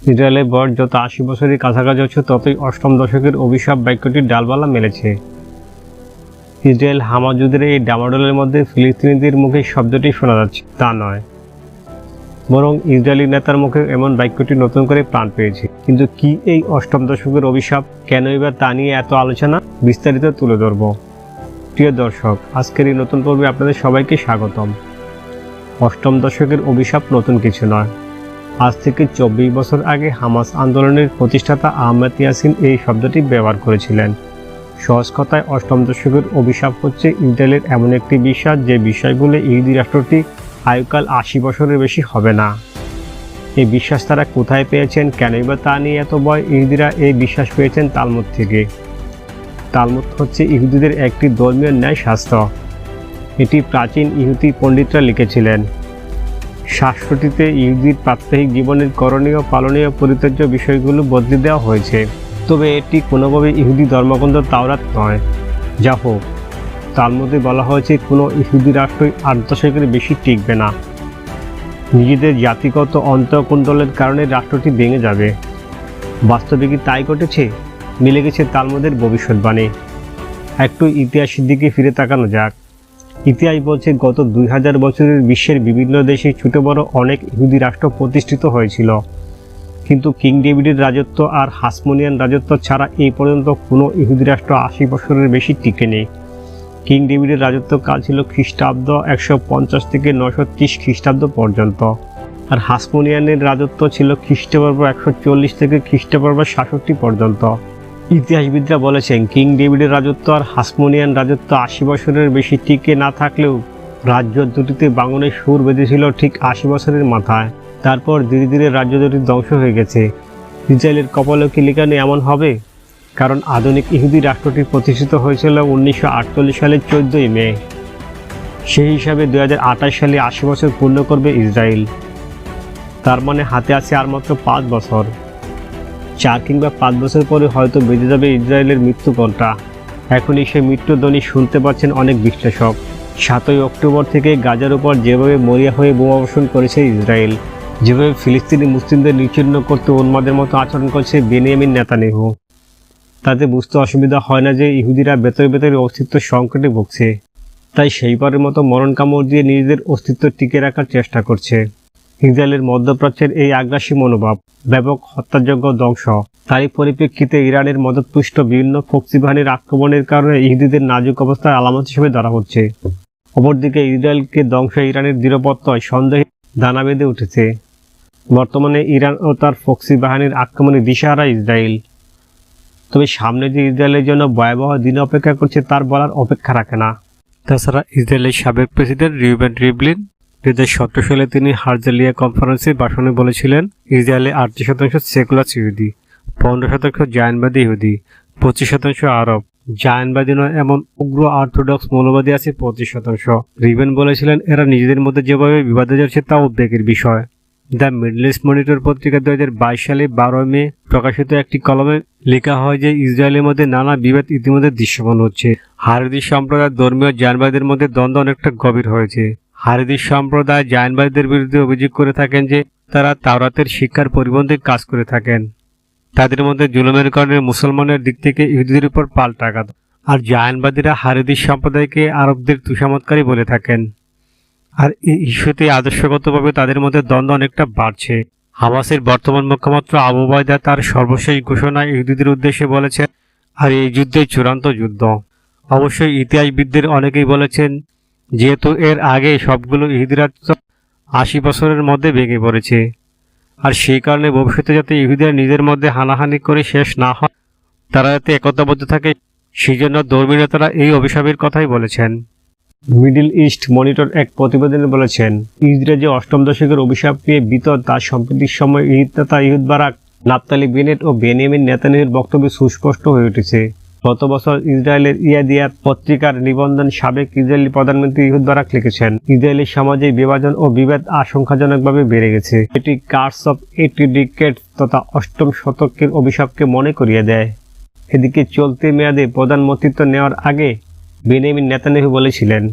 ইসরায়েলের বয়স যত ৮০ বছরের কাছাকাছি হচ্ছে ততই অষ্টম দশকের অভিশাপ বাক্যটির ডালপালা মেলেছে। ইসরায়েল হামাস যুদ্ধের এই ডামাডোলের মধ্যে ফিলিস্তিনিদের মুখে শব্দটি শোনা যাচ্ছে তা নয়, বরং ইসরায়েলি নেতার মুখে এমন বাক্যটি নতুন করে প্রাণ পেয়েছে। কিন্তু কি এই অষ্টম দশকের অভিশাপ, কেনই বা তা নিয়ে এত আলোচনা, বিস্তারিত তুলে ধরব। প্রিয় দর্শক, আজকের এই নতুন পর্বে আপনাদের সবাইকে স্বাগতম। অষ্টম দশকের অভিশাপ নতুন কিছু নয়। আজ থেকে ২৪ বছর আগে হামাস আন্দোলনের প্রতিষ্ঠাতা আহমেদ ইয়াসিন এই শব্দটি ব্যবহার করেছিলেন। সহজ কথায় অষ্টম দশকের অভিশাপ হচ্ছে ইসরায়েলের এমন একটি বিশ্বাস যে বিশ্বাস বলে ইহুদি রাষ্ট্রটি আয়ুকাল ৮০ বছরের বেশি হবে না। এই বিশ্বাস তারা কোথায় পেয়েছেন, কেনই বা তা নিয়ে এত ভয়? ইহুদিরা এই বিশ্বাস পেয়েছেন তালমুদ থেকে। তালমুদ হচ্ছে ইহুদিদের একটি ধর্মীয় ন্যায়শাস্ত্র। এটি প্রাচীন ইহুদি পণ্ডিতরা লিখেছিলেন। শাস্ত্রটিতে ইহুদির প্রাত্যহিক জীবনের করণীয়, পালনীয়, পরিত্যাজ্য বিষয়গুলো বদলে দেওয়া হয়েছে। তবে এটি কোনোভাবে ইহুদি ধর্মগ্রন্থ তাওরাত নয়। যা হোক, তালমুদে বলা হয়েছে কোনো ইহুদি রাষ্ট্রই ৮ দশকের বেশি টিকবে না। নিজেদের জাতিগত অন্তঃকুণ্ডলের কারণে রাষ্ট্রটি ভেঙে যাবে। বাস্তবে কি তাই ঘটেছে? মিলে গেছে তালমুদের ভবিষ্যৎবাণী। একটু ইতিহাসের দিকে ফিরে তাকানো যাক। ইতিহাস বলছে গত ২০০০ বছরের বিশ্বের বিভিন্ন দেশে ছোট বড় অনেক ইহুদি রাষ্ট্র প্রতিষ্ঠিত হয়েছিল, কিন্তু কিং ডেভিডের রাজত্ব আর হাসমোনিয়ান রাজত্ব ছাড়া এই পর্যন্ত কোনো ইহুদি রাষ্ট্র ৮০ বছরের বেশি টিকেনি। কিং ডেভিডের রাজত্বকাল ছিল খ্রিস্টাব্দ ১৫০ থেকে ৯৩০ খ্রিস্টাব্দ পর্যন্ত, আর হাসমোনিয়ানের রাজত্ব ছিল খ্রিস্টপূর্ব ১৪০ থেকে খ্রিস্টপূর্ব ৬৭ পর্যন্ত। ইতিহাসবিদরা বলেছেন কিং ডেভিডের রাজত্ব আর হাসমোনিয়ান রাজত্ব ৮০ বছরের বেশি টিকে না থাকলেও রাজ্য দুটিতে ভাঙনের সুর বেঁধেছিল ঠিক ৮০ বছরের মাথায়। তারপর ধীরে ধীরে রাজ্য দুটি ধ্বংস হয়ে গেছে। ইসরায়েলের কপালে কি লেখা নেই এমন হবে? কারণ আধুনিক ইহুদি রাষ্ট্রটি প্রতিষ্ঠিত হয়েছিল ১৯৪৮ সালের ১৪ই মে। সেই হিসাবে ২০২৮ সালে ৮০ বছর পূর্ণ করবে ইসরায়েল। তার মানে হাতে আছে আর মাত্র ৫ বছর। ৪ কিংবা ৫ বছর পরে হয়তো বেজে যাবে ইসরায়েলের মৃত্যু ঘণ্টা। এখনই সে মৃত্যুধ্বনি শুনতে পাচ্ছেন অনেক বিশ্লেষক। ৭ই অক্টোবর থেকে গাজার উপর যেভাবে মরিয়া হয়ে বোমাবর্ষণ করেছে ইসরায়েল, যেভাবে ফিলিস্তিনি মুসলিমদের নিচ্ছিন্ন করতে উন্মাদের মতো আচরণ করছে বেনিয়ামিন নেতানিয়াহু, তাতে বুঝতে অসুবিধা হয় না যে ইহুদিরা ভেতরে ভেতরে অস্তিত্ব সংকটে ভুগছে। তাই সেইবারের মতো মরণ কামড় দিয়ে নিজেদের অস্তিত্ব টিকে রাখার চেষ্টা করছে। ইসরায়েলের মধ্যপ্রাচ্যের এই আগ্রাসী মনোভাব, ব্যাপক হত্যাযজ্ঞ, ধ্বংস, তারই পরিপ্রেক্ষিতে ইরানের মদতপুষ্ট বিভিন্ন ফক্সি বাহিনীর আক্রমণের কারণে ইহুদিদের নাজুক অবস্থার আলামত হিসেবে ধরা হচ্ছে। অপরদিকে ইসরায়েলকে ধ্বংস ইরানের দৃঢ়প্রত্যয় সন্দেহে দানা বেঁধে উঠেছে। বর্তমানে ইরান ও তার ফক্সি বাহিনীর আক্রমণে দিশাহারা ইসরায়েল। তবে সামনে যে ইসরায়েলের জন্য ভয়াবহ দিন অপেক্ষা করছে তার বলার অপেক্ষা রাখে না। তাছাড়া ইসরায়েলের সাবেক প্রেসিডেন্ট রিউবেন রিভলিন ২০১৭ সালে তিনি হারজালিয়া কনফারেন্সে ভাষণে বলেছিলেন, ইসরায়েলে ৩৮% সেকুলার ইহুদি, ১৫% জায়নবাদী ইহুদি, ২৫% আরব। জায়নবাদী নয় এমন উগ্র অর্থোডক্স মৌলবাদী আছে ২৫%। রিভেন বলেছিলেন, এরা নিজেদের মধ্যে যেভাবে বিবাদে যাচ্ছে তা উদ্বেগের বিষয়। দ্য মিডল ইস্ট মনিটর পত্রিকা ২০২২ সালে ১২ মে প্রকাশিত একটি কলমে লেখা হয় যে ইসরায়েলের মধ্যে নানা বিভেদ ইতিমধ্যে দৃশ্যমান হচ্ছে। হারেদি সম্প্রদায় ধর্মীয় জায়নবাদীদের মধ্যে দ্বন্দ্ব অনেকটা গভীর হয়েছে। হারেদি সম্প্রদায় জায়নবাদীদের বিরুদ্ধে অভিযোগ করে থাকেন যে তারা তাওরাতের শিক্ষার পরিপন্থী কাজ করে থাকেন। তাদের মধ্যে জুলুমের কারণে মুসলমানের দিক থেকে ইহুদিদের উপর পাল্টা আঘাত। আর জায়নবাদীরা হারেদি সম্প্রদায়কে আরবদের তুষামতকারী বলে থাকেন। আর এই ইস্যুতে আদর্শগতভাবে তাদের মধ্যে দ্বন্দ্ব অনেকটা বাড়ছে। হামাসের বর্তমান মুখপাত্র আবু ওবায়দা তার সর্বশেষ ঘোষণায় ইহুদিদের উদ্দেশ্যে বলেছেন, আর এই যুদ্ধে চূড়ান্ত যুদ্ধ। অবশ্যই ইতিহাসবিদদের অনেকেই বলেছেন, যেহেতু এর আগে সবগুলো ইহুদি রাষ্ট্র ৮০ বছরের মধ্যে ভেঙে পড়েছে, আর সেই কারণে ভবিষ্যতে যাতে ইহুদিরা নিজের মধ্যে হানাহানি করে শেষ না হয়, তারা যাতে একতাবদ্ধ থাকে, সেই জন্য ধর্মীয় নেতারা এই অভিশাপের কথাই বলেছেন। মিডল ইস্ট মনিটর এক প্রতিবেদনে বলেছেন, ইসরায়েল যে অষ্টম দশকের অভিশাপ নিয়ে বিতর তার সম্প্রতির সময় ইহুদ নেতা ইহুদ বারাক, নাফতালি বেনেট ও বেনিয়ামিন নেতানিয়াহুর বক্তব্যে সুস্পষ্ট হয়ে উঠেছে। গত বছর ইসরায়েলের ইয়াদিয়াত পত্রিকার নিবন্ধন সাবেক ইসরায়েলি প্রধানমন্ত্রী ইহুদ বারাক লিখেছেন, ইসরায়েলের সমাজে বিভাজন ও বিভেদ আশঙ্কাজনকভাবে বেড়ে গেছে। এটি কার্স অফ 80 ডিকেডস তথা অষ্টম শতকের অভিশাপকে মনে করিয়ে দেয়। এদিকে চলতি মেয়াদে প্রধানমন্ত্রিত্ব নেওয়ার আগে বেনিয়ামিন নেতানিয়াহু বলেছিলেন,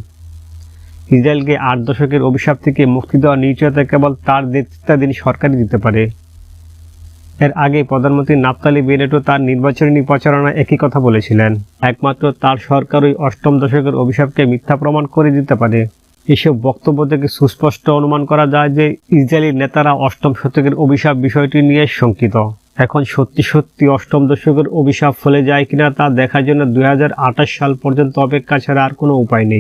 ইসরায়েলকে ৮ দশকের অভিশাপ থেকে মুক্তি দেওয়ার নিশ্চয়তা কেবল তার নেতৃত্বাধীন সরকারই দিতে পারে। এর আগে প্রধানমন্ত্রী নাফতালি বেনেটও তার নির্বাচনী প্রচারণায় একই কথা বলেছিলেন। একমাত্র তার সরকারই অষ্টম দশকের অভিশাপকে মিথ্যা প্রমাণ করে দিতে পারে। এসব বক্তব্য থেকে সুস্পষ্ট অনুমান করা যায় যে ইসরায়েলি নেতারা অষ্টম শতকের অভিশাপ বিষয়টি নিয়ে শঙ্কিত। এখন সত্যি সত্যি অষ্টম দশকের অভিশাপ ফলে যায় কিনা তা দেখার জন্য 2028 সাল পর্যন্ত অপেক্ষা ছাড়া আর কোনো উপায় নেই।